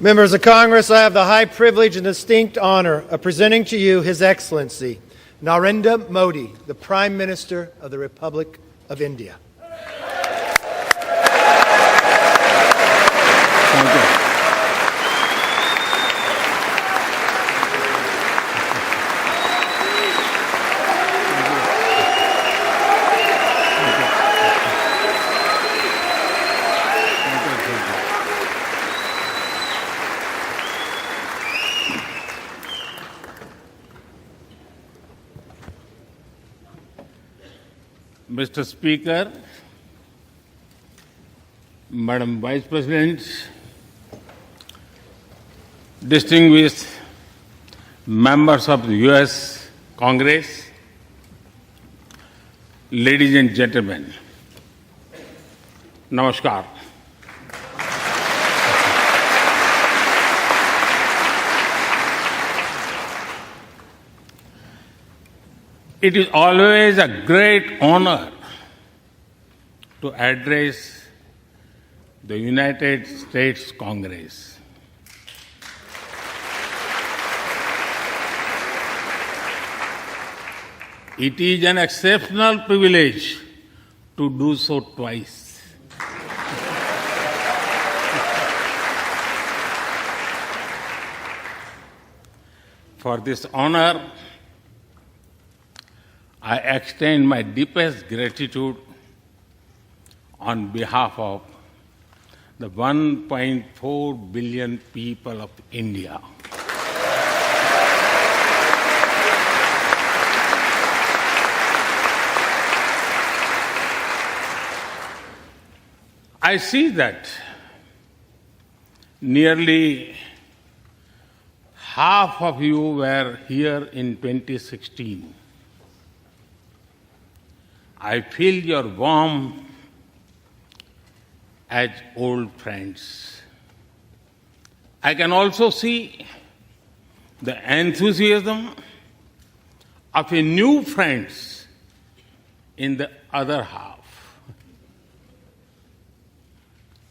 Members of Congress, I have the high privilege and distinct honor of presenting to you His Excellency Narendra Modi, the Prime Minister of the Republic of India. Thank you. Mr. Speaker, Madam Vice President, distinguished members of the U.S. Congress, ladies and gentlemen, Namaskar. It is always a great honor to address the United States Congress. It is an exceptional privilege to do so twice. For this honor, I extend my deepest gratitude on behalf of the 1.4 billion people of India. I see that nearly half of you were here in 2016. I feel your warmth as old friends. I can also see the enthusiasm of a new friends in the other half.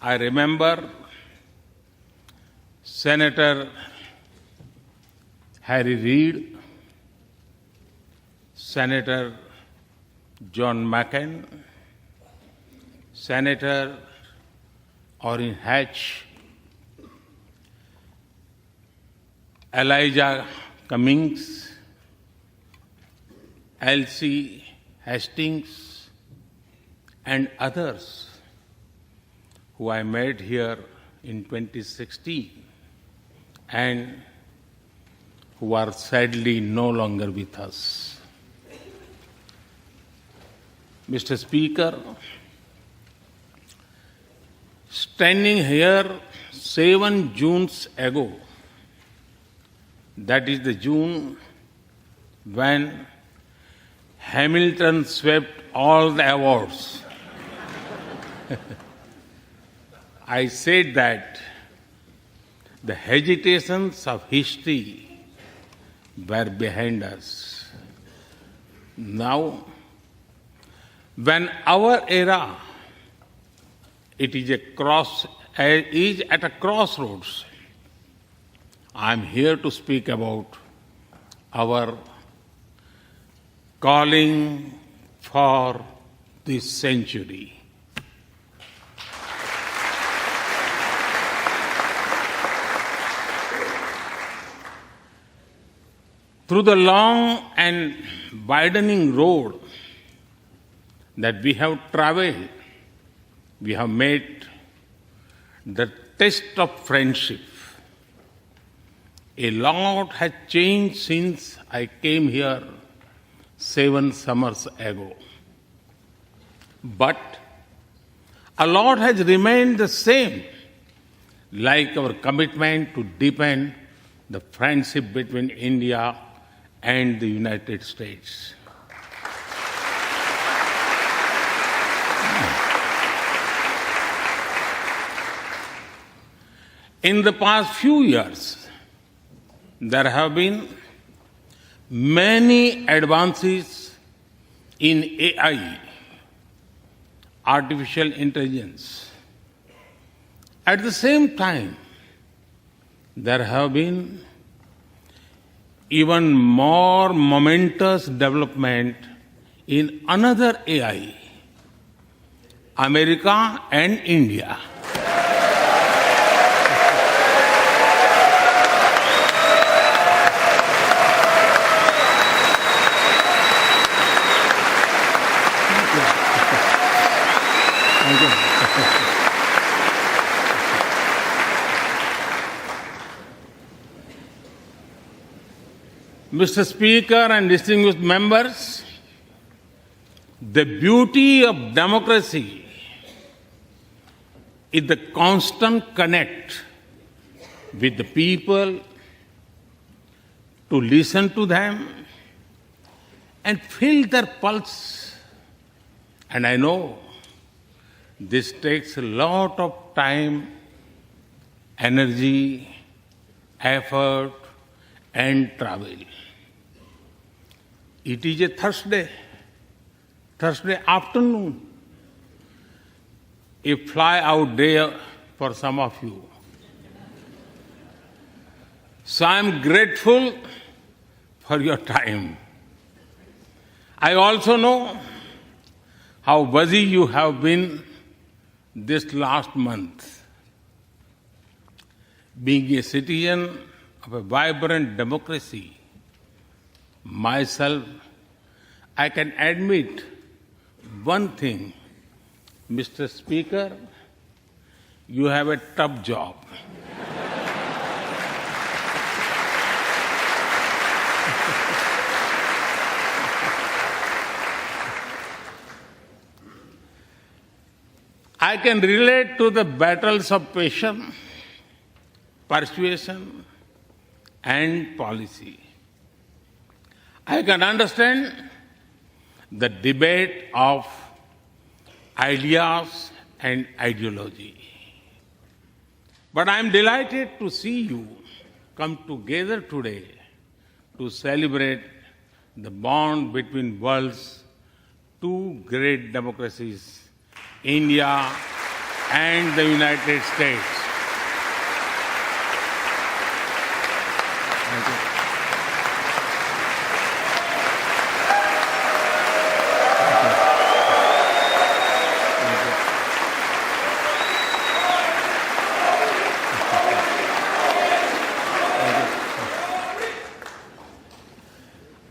I remember Senator Harry Reid, Senator John McCain, Senator Orrin Hatch, Elijah Cummings, Elsie Hastings, and others who I met here in 2016 and who are sadly no longer with us. Mr. Speaker, standing here 7 Junes ago, that is the June when Hamilton swept all the awards, I said that the hesitations of history were behind us. Now, when our era is at a crossroads, I am here to speak about our calling for this century. Through the long and widening road that we have traveled, we have made the test of friendship. A lot has changed since I came here 7 summers ago. But a lot has remained the same, like our commitment to deepen the friendship between India and the United States. In the past few years, there have been many advances in AI, artificial intelligence. At the same time, there have been even more momentous development in another AI, America and India. Mr. Speaker and distinguished members, the beauty of democracy is the constant connect with the people, to listen to them and feel their pulse. And I know this takes a lot of time, energy, effort, and travel. It is a Thursday afternoon, a fly-out day for some of you. So I am grateful for your time. I also know how busy you have been this last month. Being a citizen of a vibrant democracy, myself, I can admit one thing, Mr. Speaker, you have a tough job. I can relate to the battles of patience, persuasion, and policy. I can understand the debate of ideas and ideology. But I am delighted to see you come together today to celebrate the bond between world's two great democracies, India and the United States. Thank you.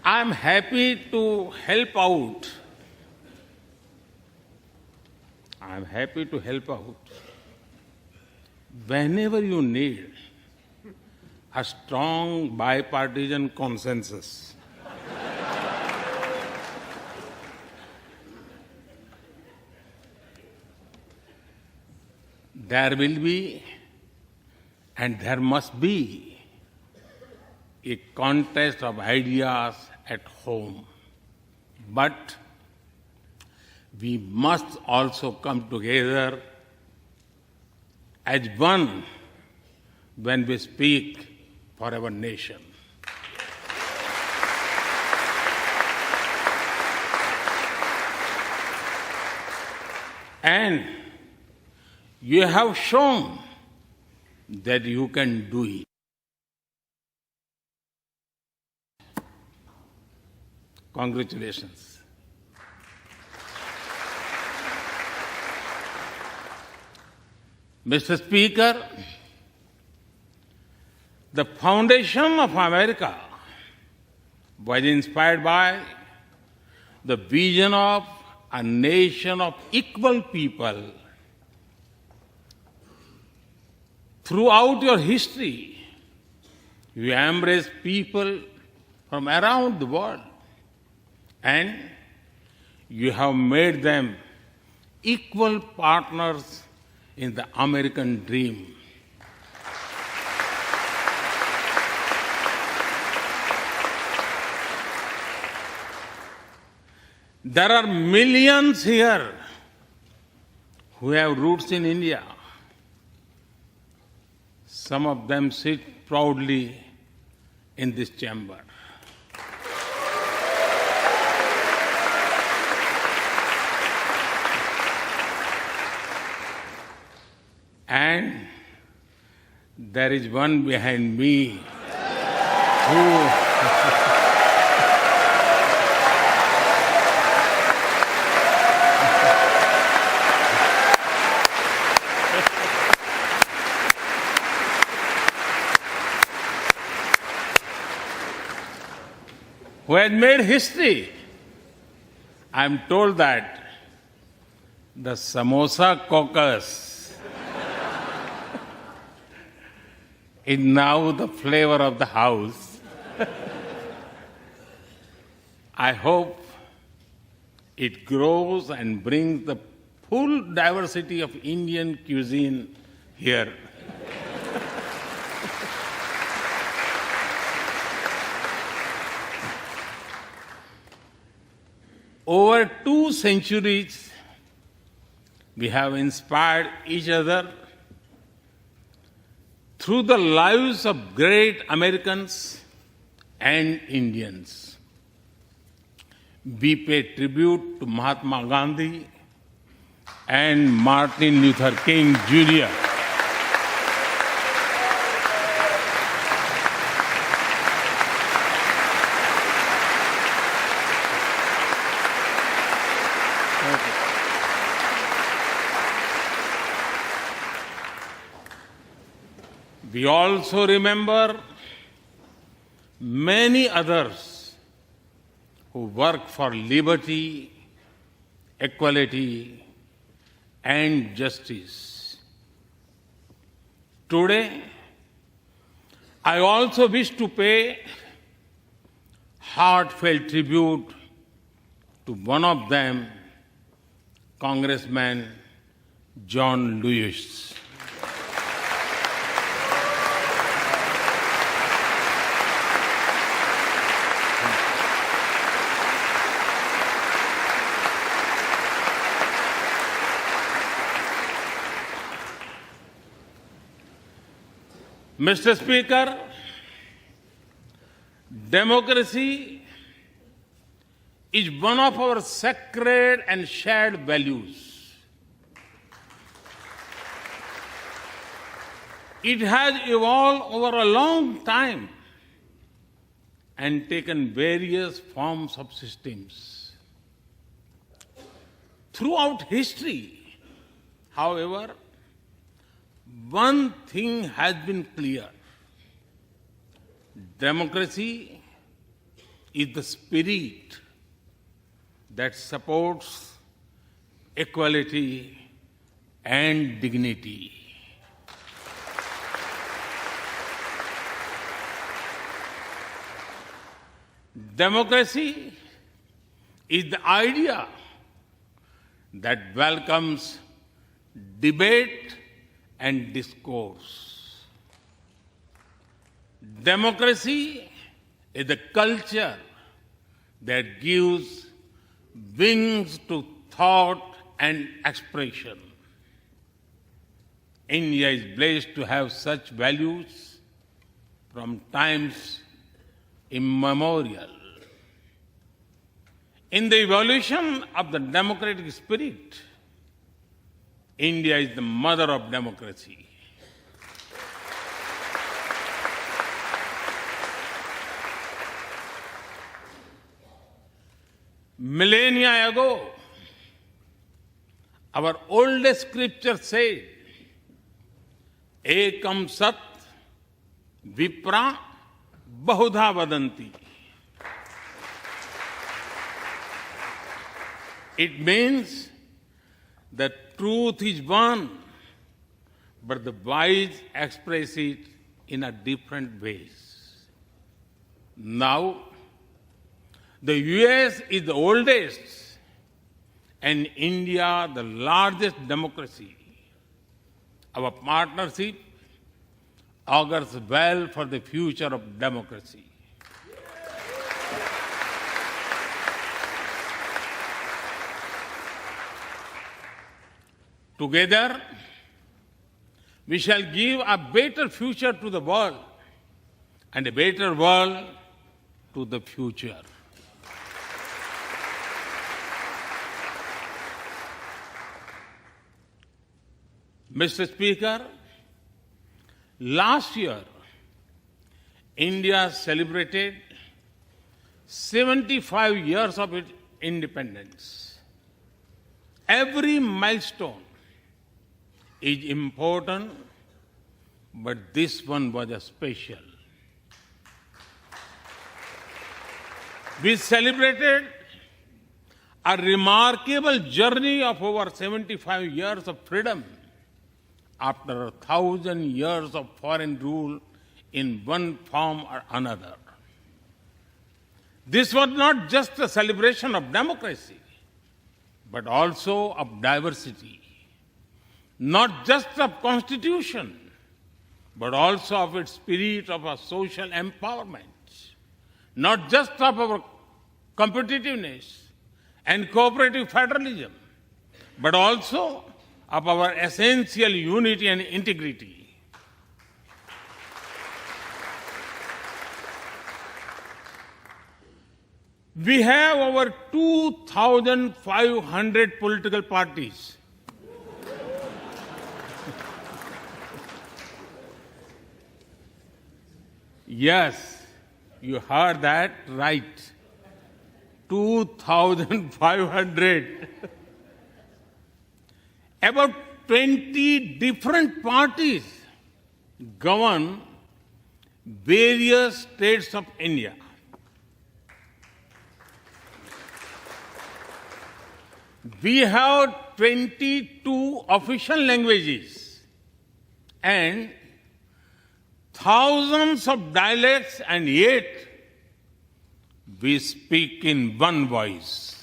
I'm happy to help out. I'm happy to help out whenever you need a strong bipartisan consensus. There will be and there must be a contest of ideas at home. But we must also come together as one when we speak for our nation. And you have shown that you can do it. Congratulations. Mr. Speaker, the foundation of America was inspired by the vision of a nation of equal people. Throughout your history, you embraced people from around the world, and you have made them equal partners in the American dream. There are millions here who have roots in India. Some of them sit proudly in this chamber. And There is one behind me who has made history. I'm told that the Samosa caucus is now the flavor of the house. I hope it grows and brings the full diversity of Indian cuisine here. Over 2 centuries, we have inspired each other through the lives of great Americans and Indians. We pay tribute to Mahatma Gandhi and Martin Luther King Jr. We also remember many others who work for liberty, equality, and justice. Today, I also wish to pay heartfelt tribute to one of them, Congressman John Lewis. Mr. Speaker, democracy is one of our sacred and shared values. It has evolved over a long time and taken various forms of systems. Throughout history, however, one thing has been clear. Democracy is the spirit that supports equality and dignity. Democracy is the idea that welcomes debate and discourse. Democracy is the culture that gives wings to thought and expression. India is blessed to have such values from times immemorial. In the evolution of the democratic spirit, India is the mother of democracy. Millennia ago, our oldest scripture said, Ekam Sat Vipra Bahudha Vadanti. It means the truth is one, but the wise express it in a different ways. Now, the US is the oldest and India the largest democracy. Our partnership augurs well for the future of democracy. Together, we shall give a better future to the world and a better world to the future. Mr. Speaker, Last year, India celebrated 75 years of its independence. Every milestone is important, but this one was a special. We celebrated a remarkable journey of over 75 years of freedom after 1,000 years of foreign rule in one form or another. This was not just a celebration of democracy, but also of diversity. Not just of constitution, but also of its spirit of a social empowerment. Not just of our competitiveness and cooperative federalism, but also of our essential unity and integrity. We have over 2,500 political parties. Yes, you heard that right. 2,500. About 20 different parties govern various states of India. We have 22 official languages and thousands of dialects, and yet we speak in one voice.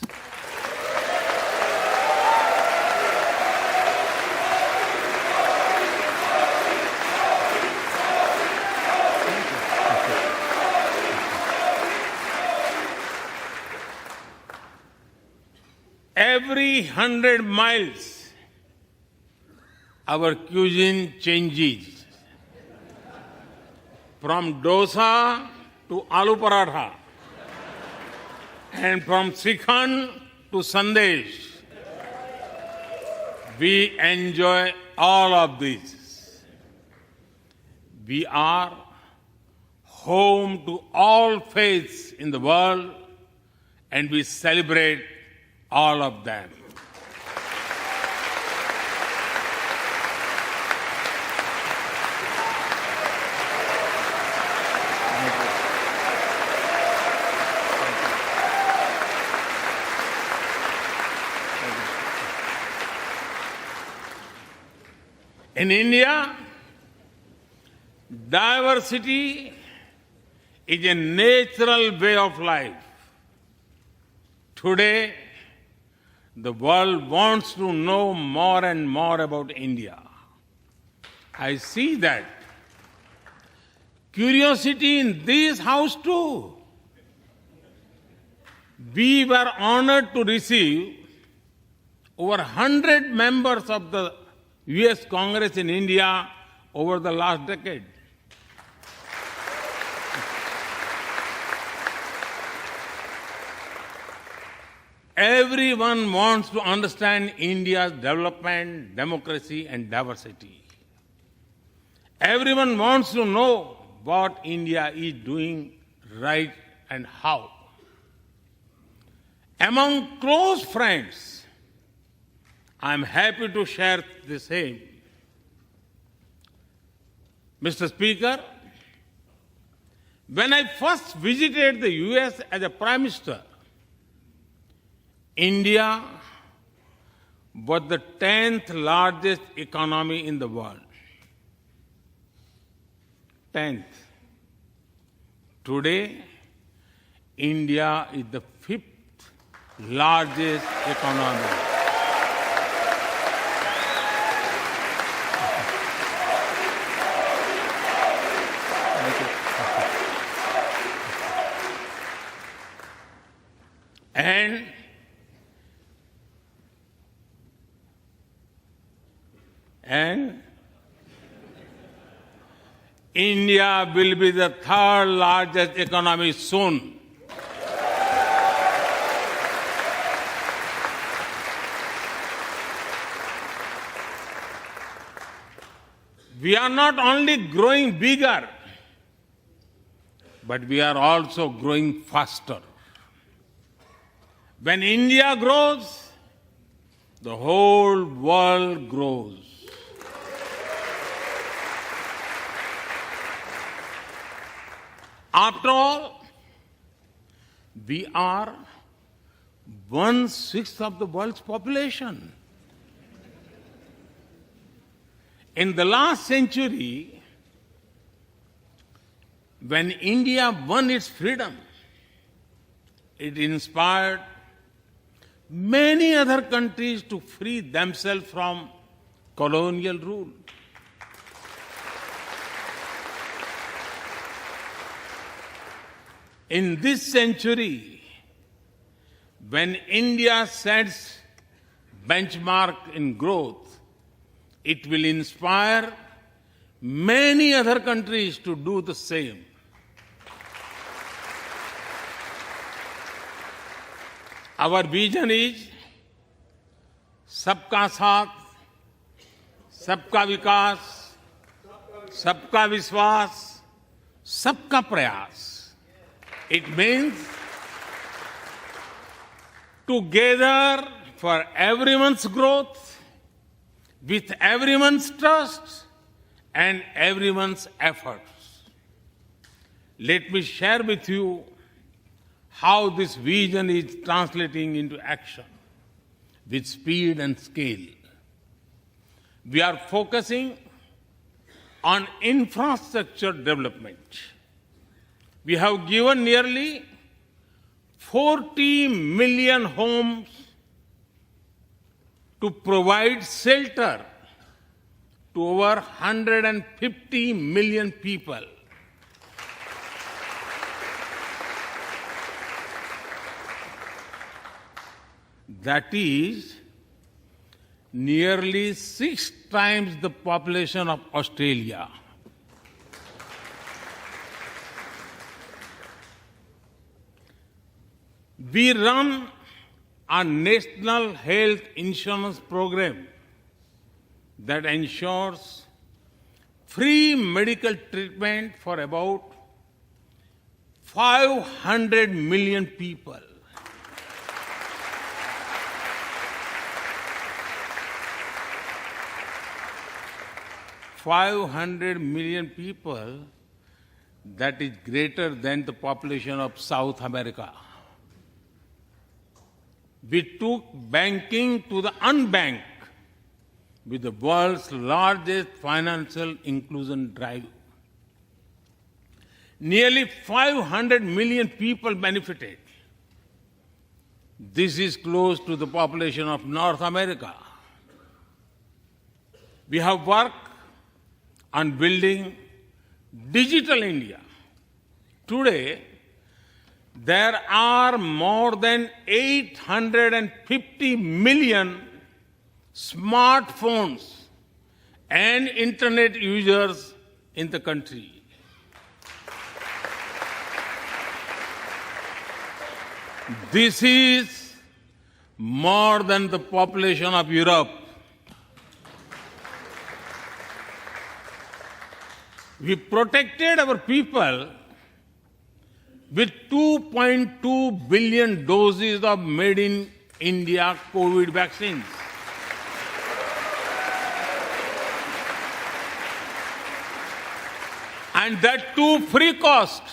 Every 100 miles, our cuisine changes. From dosa to aloo paratha, and from Sikhan to Sandesh. We enjoy all of this. We are home to all faiths in the world, and we celebrate all of them. In India, diversity is a natural way of life. Today, the world wants to know more and more about India. I see that. Curiosity in this house too. We were honored to receive over 100 members of the US Congress in India over the last decade. Everyone wants to understand India's development, democracy, and diversity. Everyone wants to know what India is doing right and how. Among close friends, I'm happy to share the same. Mr. Speaker, when I first visited the US as a Prime Minister, India was the 10th largest economy in the world. 10th. Today, India is the 5th largest economy. And India will be the 3rd largest economy soon. We are not only growing bigger, but we are also growing faster. When India grows, the whole world grows. After all, we are 1/6 of the world's population. In the last century, when India won its freedom, it inspired many other countries to free themselves from colonial rule. In this century, when India sets benchmark in growth, it will inspire many other countries to do the same. Our vision is सबका साथ, सबका विकास, सबका विश्वास, सबका प्रयास. It means together for everyone's growth, with everyone's trust and everyone's efforts. Let me share with you how this vision is translating into action with speed and scale. We are focusing on infrastructure development. We have given nearly 40 million homes to provide shelter to over 150 million people. That is nearly 6 times the population of Australia. We run a national health insurance program that ensures free medical treatment for about 500 million people. $500 million people, that is greater than the population of South America. We took banking to the unbanked with the world's largest financial inclusion drive. Nearly 500 million people benefited. This is close to the population of North America. We have worked on building digital India. Today, there are more than 850 million smartphones and internet users in the country. This is more than the population of Europe. We protected our people with 2.2 billion doses of made in India COVID vaccines. And that too free cost.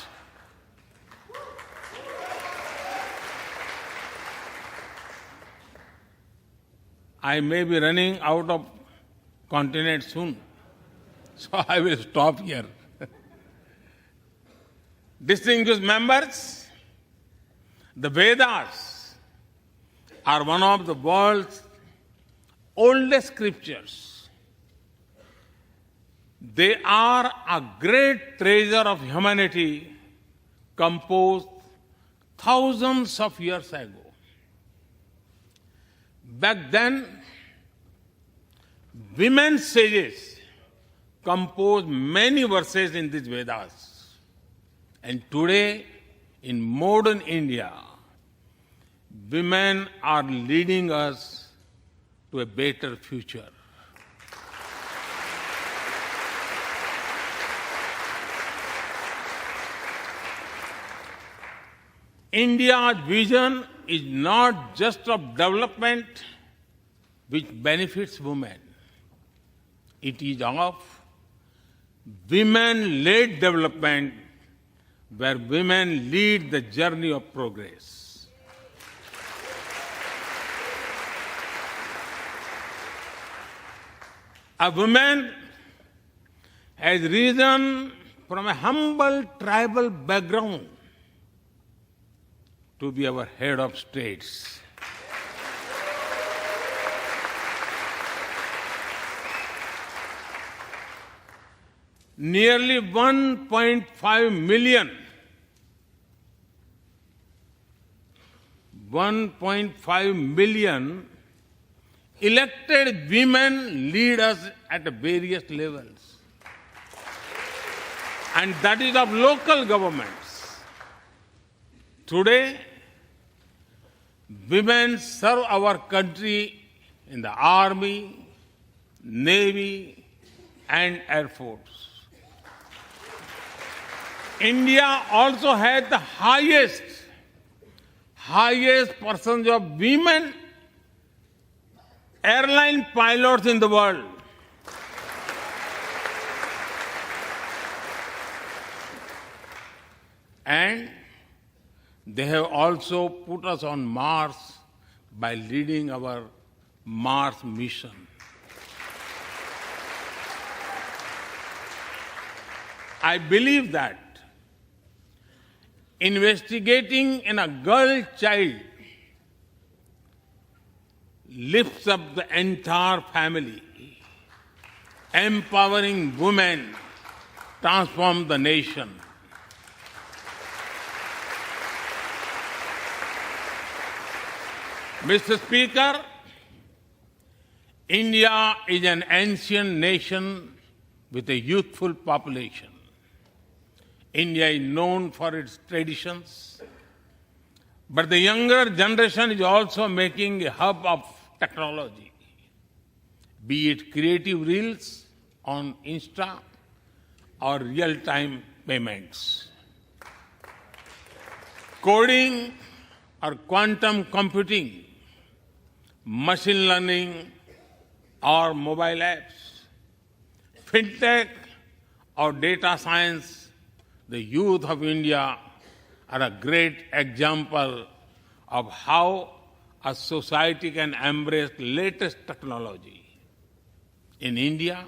I may be running out of continent soon, so I will stop here. Distinguished members, the Vedas are one of the world's oldest scriptures. They are a great treasure of humanity composed thousands of years ago. Back then, women sages composed many verses in these Vedas. And today, in modern India, women are leading us to a better future. India's vision is not just of development which benefits women. It is of women-led development where women lead the journey of progress. A woman has risen from a humble tribal background to be our head of states. Nearly 1.5 million elected women lead us at various levels. And that is of local governments. Today, women serve our country in the Army, Navy, and Air Force. India also has the highest percentage of women airline pilots in the world. And they have also put us on Mars by leading our Mars mission. I believe that investigating in a girl child lifts up the entire family. Empowering women transforms the nation. Mr. Speaker, India is an ancient nation with a youthful population. India is known for its traditions, but the younger generation is also making a hub of technology, be it creative reels on Insta or real-time payments. Coding or quantum computing, machine learning or mobile apps, fintech or data science, the youth of India are a great example of how a society can embrace latest technology. In India,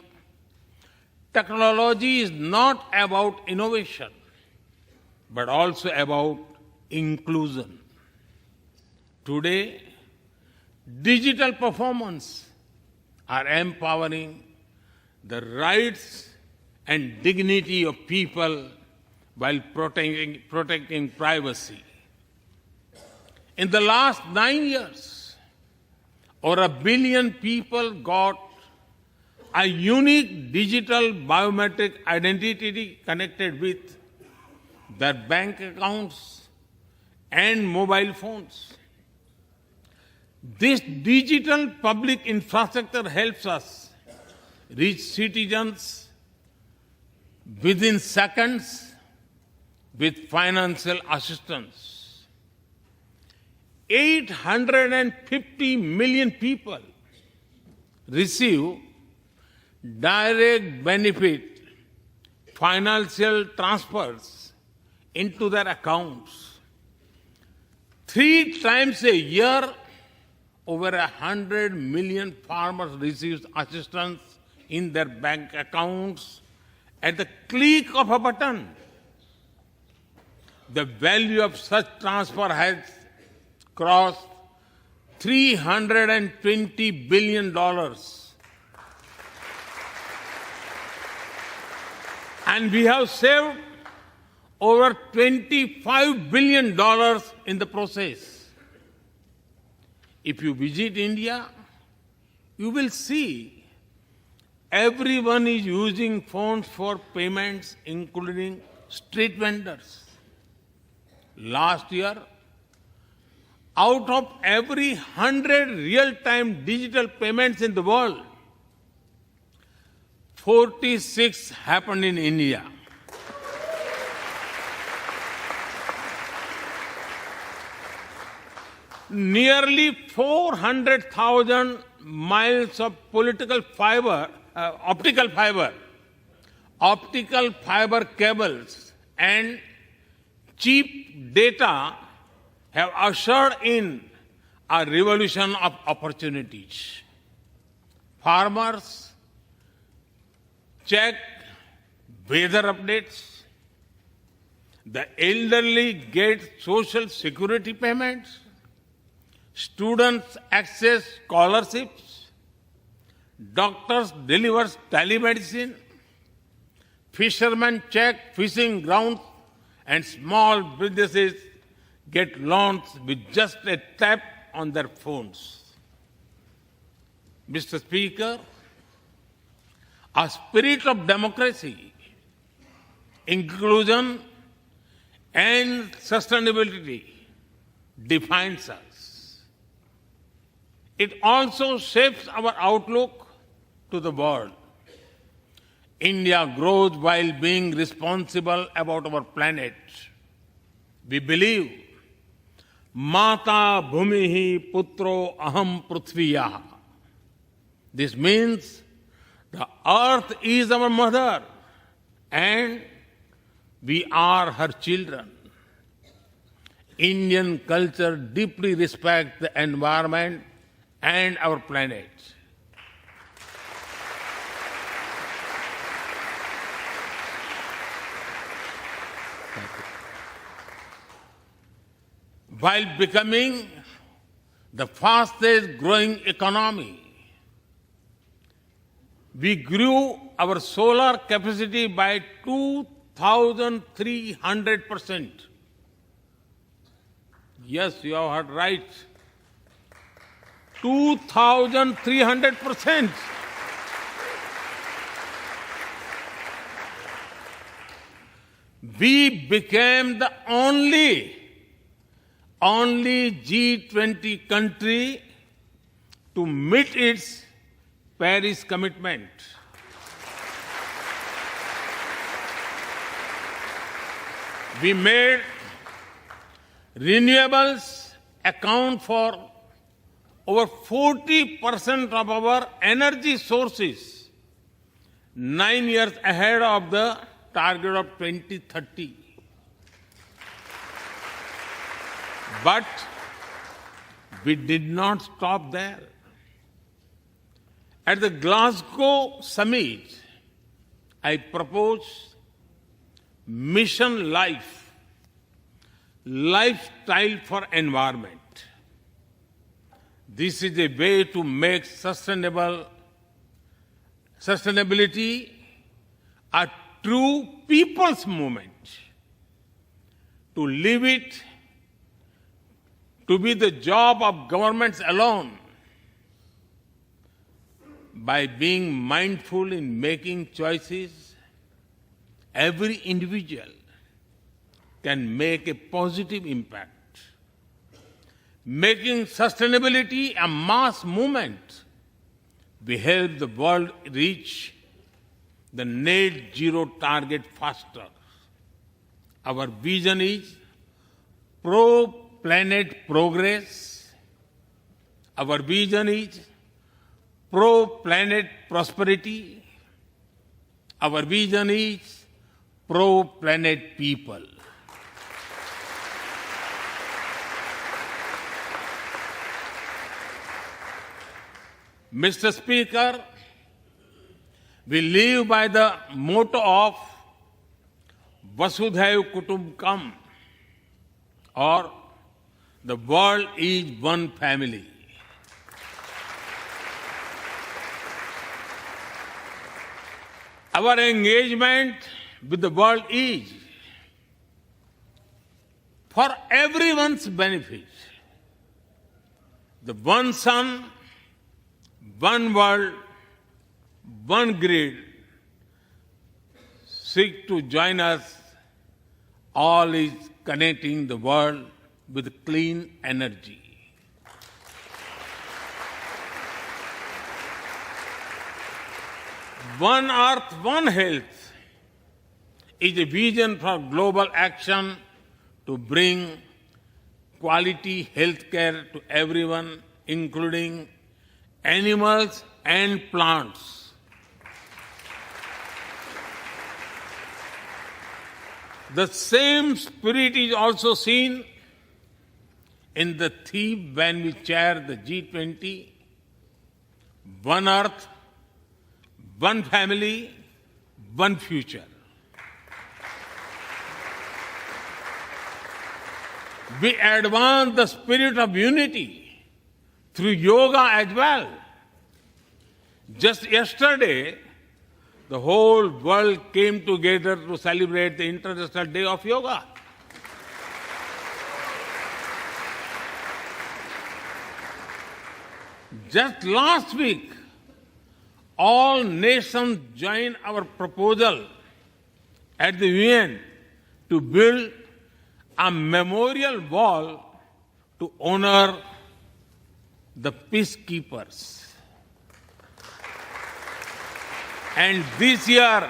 technology is not about innovation, but also about inclusion. Today, digital performance are empowering the rights and dignity of people while protecting privacy. In the last 9 years, over 1 billion people got a unique digital biometric identity connected with their bank accounts and mobile phones. This digital public infrastructure helps us reach citizens within seconds with financial assistance. 850 million people receive direct benefit financial transfers into their accounts. 3 times a year, over 100 million farmers receive assistance in their bank accounts at the click of a button. The value of such transfer has crossed $320 billion. And we have saved over $25 billion in the process. If you visit India, you will see everyone is using phones for payments, including street vendors. Last year, out of every 100 real-time digital payments in the world, 46 happened in India. nearly 400,000 miles of optical fiber cables and cheap data have ushered in a revolution of opportunities. Farmers check weather updates. The elderly get social security payments. Students access scholarships. Doctors deliver telemedicine. Fishermen check fishing grounds, and small businesses get loans with just a tap on their phones. Mr. Speaker, a spirit of democracy, inclusion, and sustainability defines us. It also shapes our outlook to the world. India grows while being responsible about our planet. We believe, Mata Bhumihi Putro Aham Prithviya. This means the earth is our mother and we are her children. Indian culture deeply respects the environment and our planet. While becoming the fastest growing economy, we grew our solar capacity by 2,300%. Yes, you have heard right. 2,300%. We became the only G20 country to meet its Paris commitment. We made renewables account for over 40% of our energy sources, 9 years ahead of the target of 2030. But we did not stop there. At the Glasgow summit, I proposed Mission Life, lifestyle for environment. This is a way to make sustainability a true people's movement. To live it, to be the job of governments alone. By being mindful in making choices, every individual can make a positive impact. Making sustainability a mass movement, we help the world reach the net zero target faster. Our vision is pro-planet progress. Our vision is pro-planet prosperity. Our vision is pro-planet people. Mr. Speaker, we live by the motto of Vasudhaiv Kutumbakam, or the world is one family. Our engagement with the world is for everyone's benefit. The one sun, one world, one grid seek to join us. All is connecting the world with clean energy. One Earth, One Health is a vision for global action to bring quality health care to everyone, including animals and plants. The same spirit is also seen in the theme when we chair the G20, One Earth, One Family, One Future. We advance the spirit of unity through yoga as well. Just yesterday, the whole world came together to celebrate the International Day of Yoga. Just last week, all nations joined our proposal at the UN to build a memorial wall to honor the peacekeepers. And this year,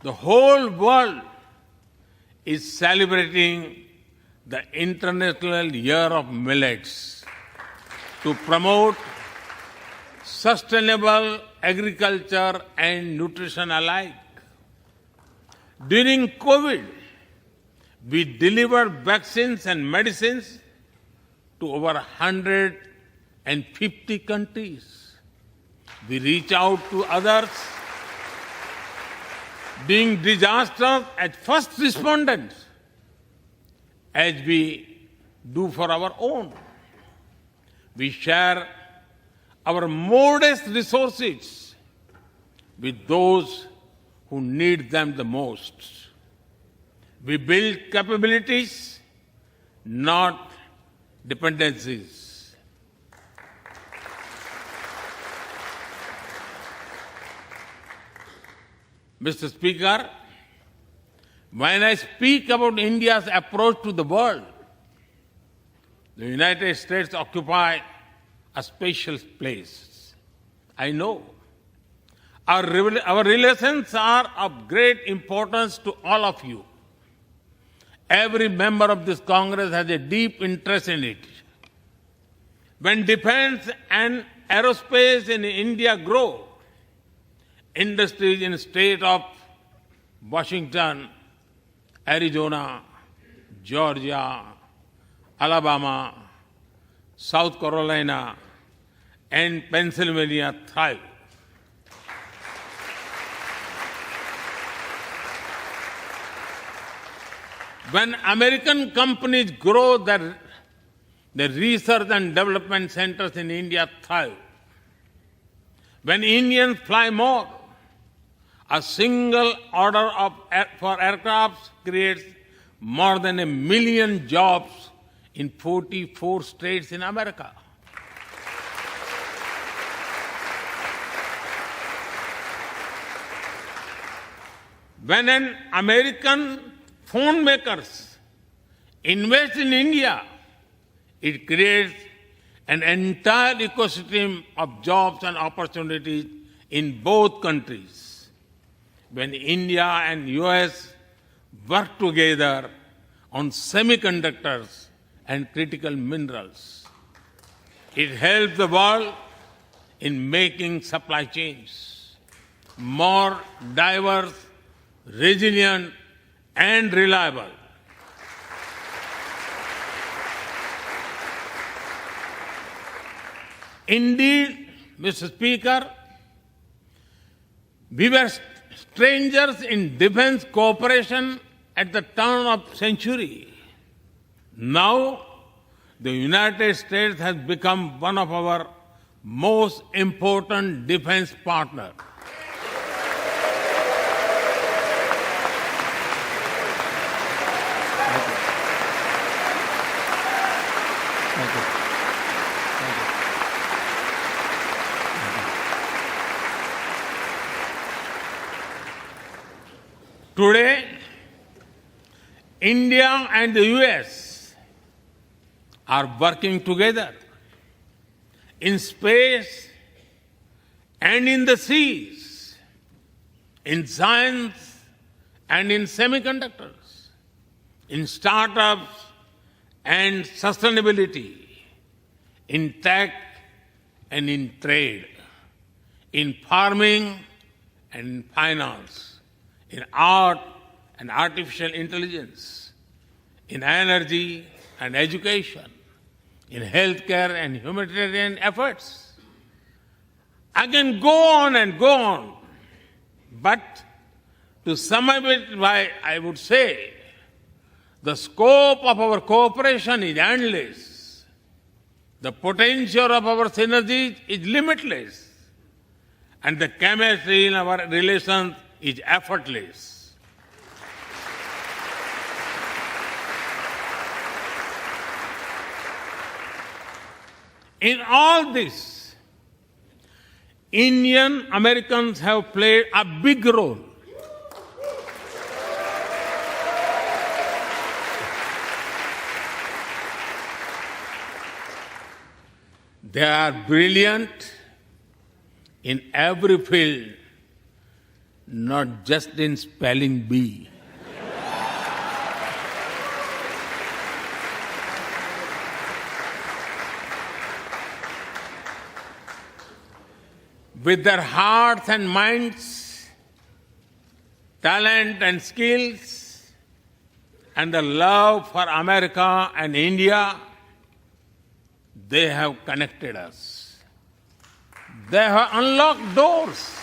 the whole world is celebrating the International Year of Millets to promote sustainable agriculture and nutrition alike. During COVID, we delivered vaccines and medicines to over 150 countries. We reach out to others, being disasters as first responders, as we do for our own. We share our modest resources with those who need them the most. We build capabilities, not dependencies. Mr. Speaker, when I speak about India's approach to the world, the United States occupy a special place. I know. Our relations are of great importance to all of you. Every member of this Congress has a deep interest in it. When defense and aerospace in India grow, industries in the state of Washington, Arizona, Georgia, Alabama, South Carolina, and Pennsylvania thrive. When American companies grow, their research and development centers in India thrive. When Indians fly more, a single order for aircraft creates more than 1 million jobs in 44 states in America. When an American phone makers invest in India, it creates an entire ecosystem of jobs and opportunities in both countries. When India and US work together on semiconductors and critical minerals, it helps the world in making supply chains more diverse, resilient, and reliable. Indeed, Mr. Speaker, we were strangers in defense cooperation at the turn of century. Now, the United States has become one of our most important defense partners. Today, India and the US are working together in space and in the seas, in science and in semiconductors, in startups and sustainability, in tech and in trade, in farming and in finance, in art and artificial intelligence, in energy and education, in healthcare and humanitarian efforts. I can go on and go on, but to sum up it, I would say the scope of our cooperation is endless. The potential of our synergies is limitless. And the chemistry in our relations is effortless. In all this, Indian Americans have played a big role. They are brilliant in every field, not just in spelling bee. With their hearts and minds, talent and skills, and the love for America and India, they have connected us. They have unlocked doors.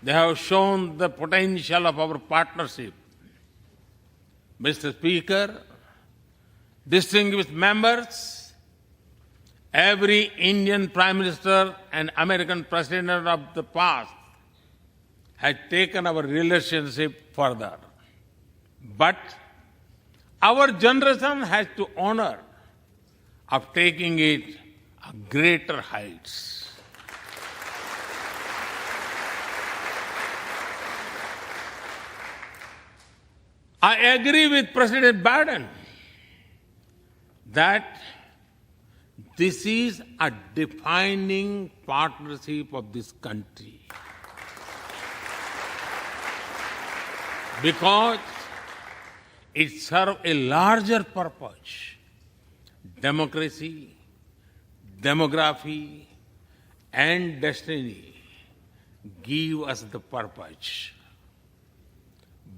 They have shown the potential of our partnership. Mr. Speaker, distinguished members, every Indian Prime Minister and American President of the past has taken our relationship further. But our generation has to honor of taking it to greater heights. I agree with President Biden that this is a defining partnership of this country because it serves a larger purpose. Democracy, demography, and destiny give us the purpose.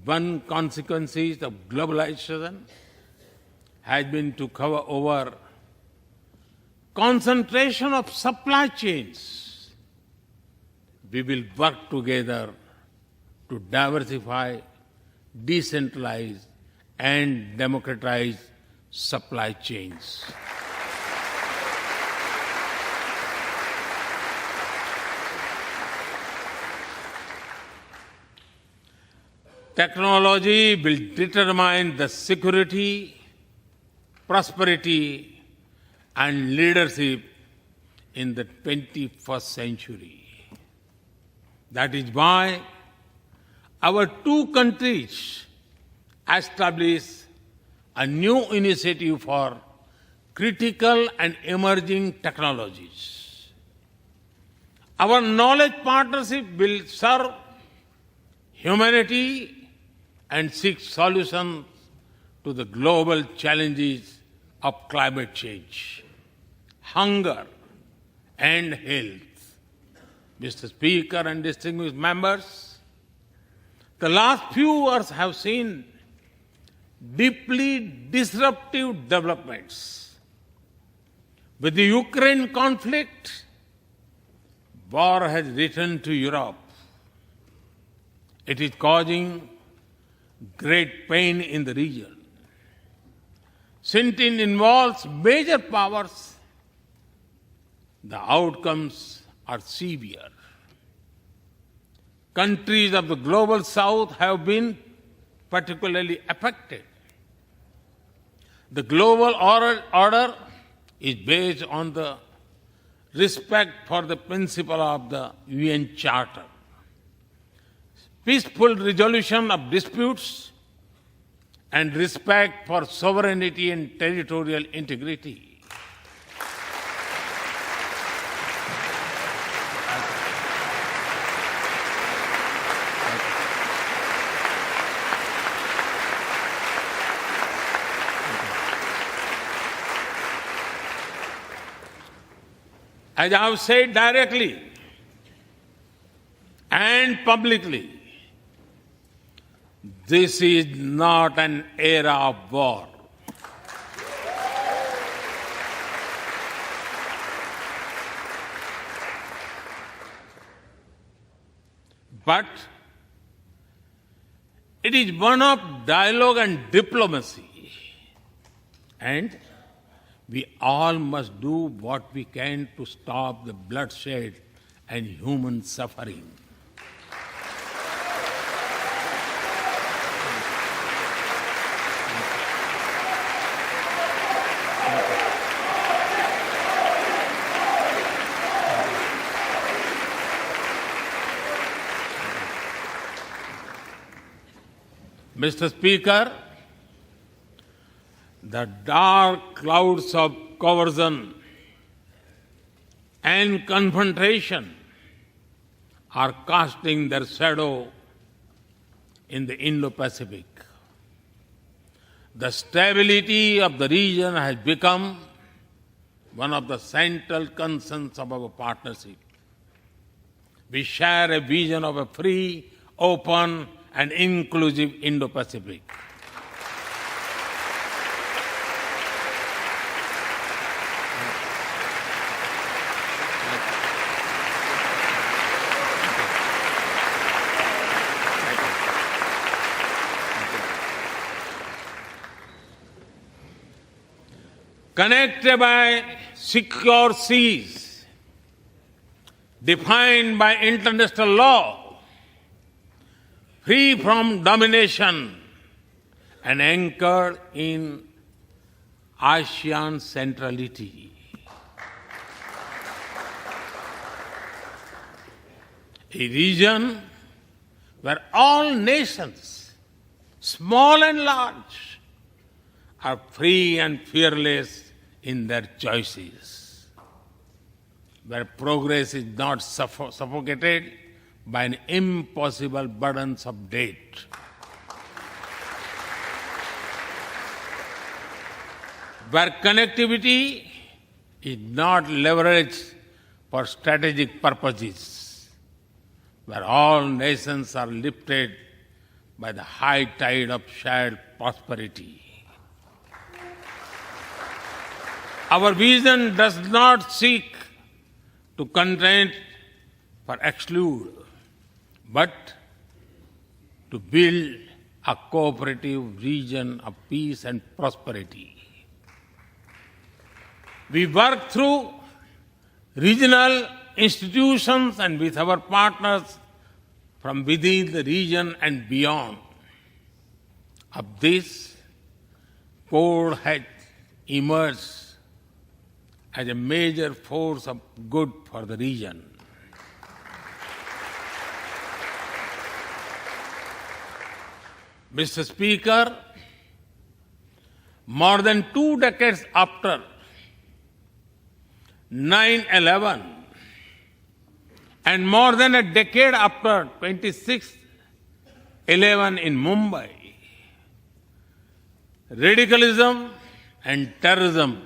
One consequence of globalization has been to cover over concentration of supply chains. We will work together to diversify, decentralize, and democratize supply chains. Technology will determine the security, prosperity, and leadership in the 21st century. That is why our two countries established a new initiative for critical and emerging technologies. Our knowledge partnership will serve humanity and seek solutions to the global challenges of climate change, hunger, and health. Mr. Speaker and distinguished members, the last few years have seen deeply disruptive developments. With the Ukraine conflict, war has returned to Europe. It is causing great pain in the region. Since it involves major powers, the outcomes are severe. Countries of the global south have been particularly affected. The global order is based on the respect for the principle of the UN Charter, peaceful resolution of disputes, and respect for sovereignty and territorial integrity. As I have said directly and publicly, this is not an era of war. But it is one of dialogue and diplomacy. And we all must do what we can to stop the bloodshed and human suffering. Mr. Speaker, the dark clouds of coercion and confrontation are casting their shadow in the Indo-Pacific. The stability of the region has become one of the central concerns of our partnership. We share a vision of a free, open, and inclusive Indo-Pacific. Connected by secure seas, defined by international law, free from domination, and anchored in ASEAN centrality. A region where all nations, small and large, are free and fearless in their choices, where progress is not suffocated by an impossible burdens of debt. Where connectivity is not leveraged for strategic purposes, where all nations are lifted by the high tide of shared prosperity. Our vision does not seek to contain or exclude, but to build a cooperative region of peace and prosperity. We work through regional institutions and with our partners from within the region and beyond. Of this, Quad has emerged as a major force of good for the region. Mr. Speaker, more than 2 decades after 9/11 and more than a decade after 26/11 in Mumbai, radicalism and terrorism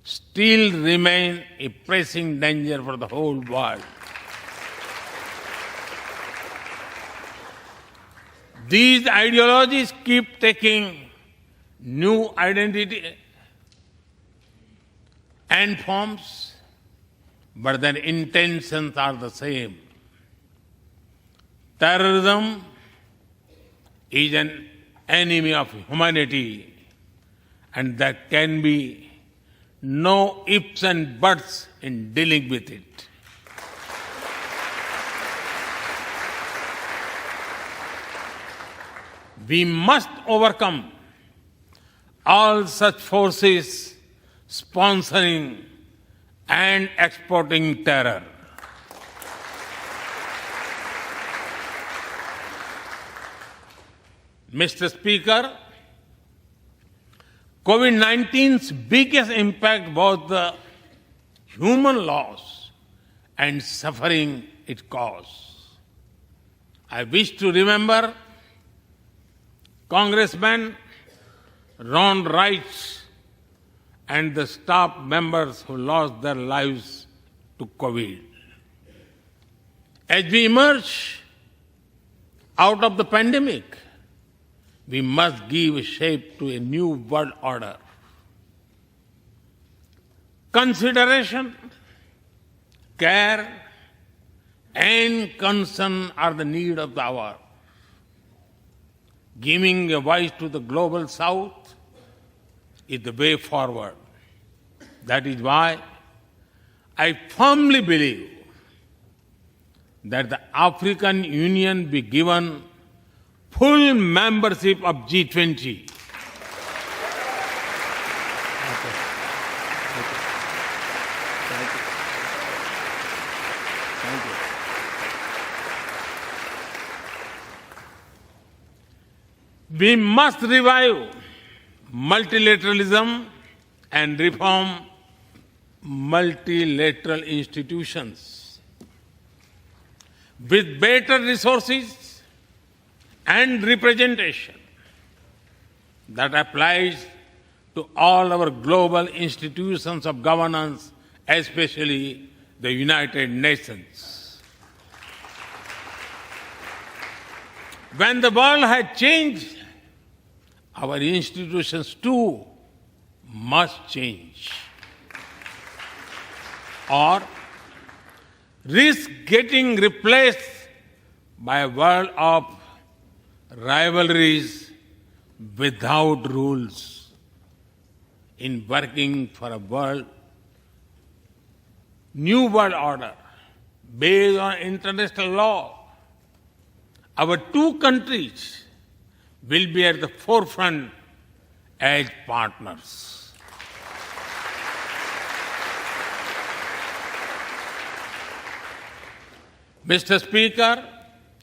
still remain a pressing danger for the whole world. These ideologies keep taking new identity and forms, but their intentions are the same. Terrorism is an enemy of humanity, and there can be no ifs and buts in dealing with it. We must overcome all such forces sponsoring and exporting terror. Mr. Speaker, COVID-19's biggest impact was the human loss and suffering it caused. I wish to remember Congressman Ron Wright and the staff members who lost their lives to COVID. As we emerge out of the pandemic, we must give shape to a new world order. Consideration, care, and concern are the need of the hour. Giving a voice to the global south is the way forward. That is why I firmly believe that the African Union be given full membership of G20. We must revive multilateralism and reform multilateral institutions. With better resources and representation that applies to all our global institutions of governance, especially the United Nations. When the world has changed, our institutions too must change, or risk getting replaced by a world of rivalries without rules. In working for a new world order based on international law, our two countries will be at the forefront as partners. Mr. Speaker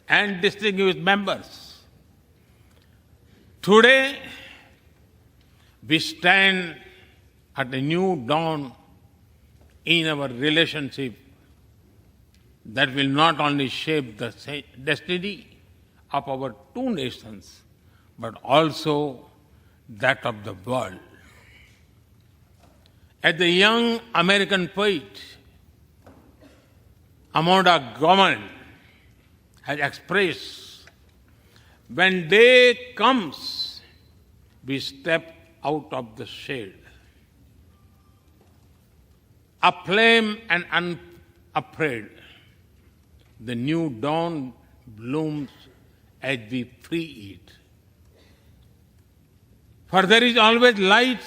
and distinguished members, today we stand at a new dawn in our relationship that will not only shape the destiny of our two nations, but also that of the world. As the young American poet Amanda Gorman has expressed, when day comes, we step out of the shade, aflame and unafraid. The new dawn blooms as we free it. For there is always light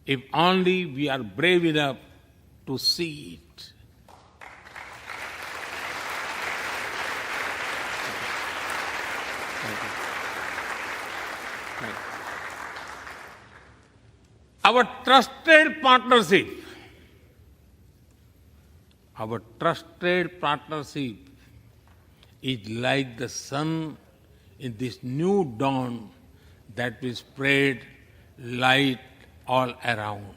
if only we are brave enough to see it. Our trusted partnership is like the sun in this new dawn that will spread light all around.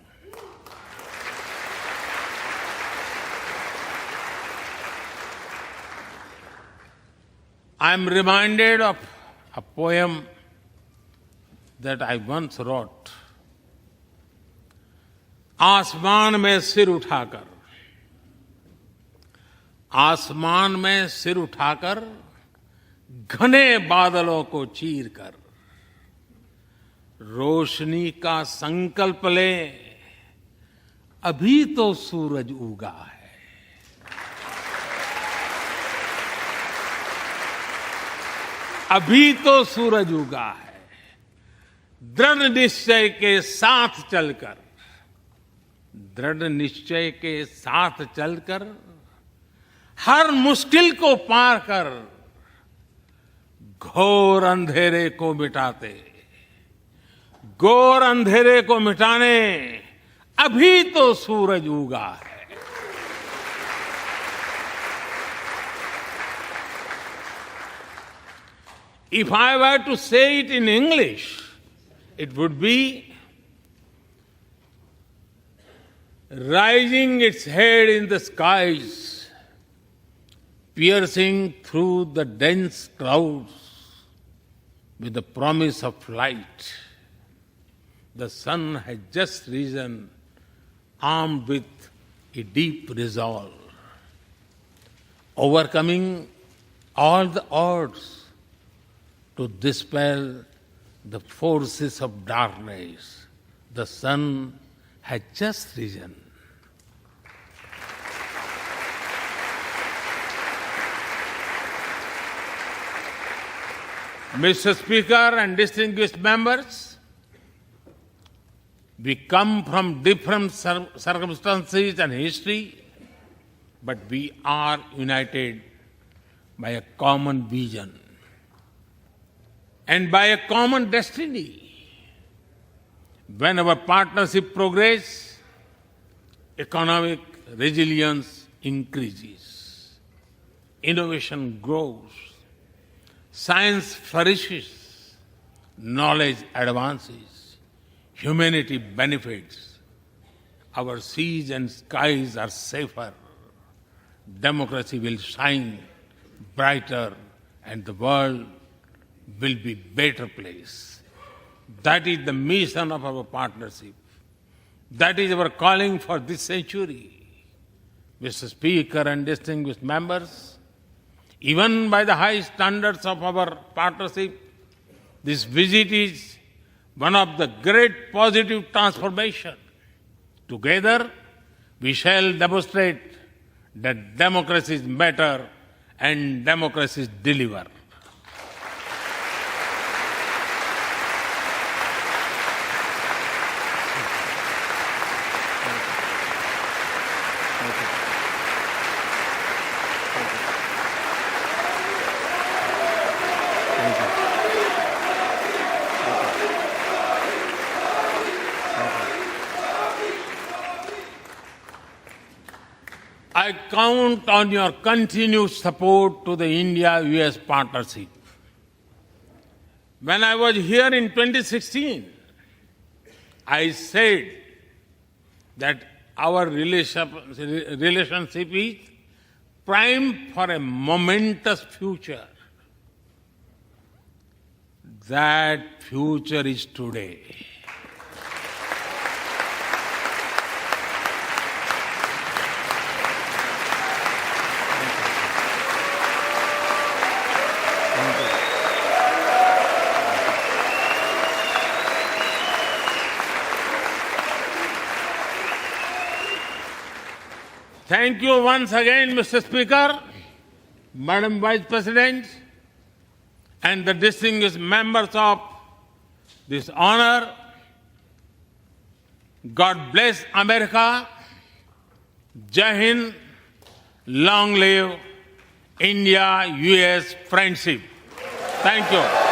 I am reminded of a poem that I once wrote. आसमान में सिर उठाकर घने बादलों को चीरकर रोशनी का संकल्प ले, अभी तो सूरज उगा है। अभी तो सूरज उगा है। दृढ़ निश्चय के साथ चलकर हर मुश्किल को पार कर घोर अंधेरे को मिटाने अभी तो सूरज उगा है। If I were to say it in English, it would be rising its head in the skies, piercing through the dense clouds with the promise of light. The sun has just risen, armed with a deep resolve, overcoming all the odds to dispel the forces of darkness. The sun had just risen. Mr. Speaker and distinguished members, we come from different circumstances and history, but we are united by a common vision and by a common destiny. When our partnership progresses, economic resilience increases, innovation grows, science flourishes, knowledge advances, humanity benefits, our seas and skies are safer, democracy will shine brighter, and the world will be a better place. That is the mission of our partnership. That is our calling for this century. Mr. Speaker and distinguished members, even by the high standards of our partnership, this visit is one of the great positive transformation. Together, we shall demonstrate that democracy is better and democracy is deliver. I count on your continued support to the India-US partnership. When I was here in 2016, I said that our relationship is primed for a momentous future. That future is today. Thank you once again, Mr. Speaker, Madam Vice President, and the distinguished members of this honor. God bless America. Jai Hind. Long live India-US friendship. Thank you.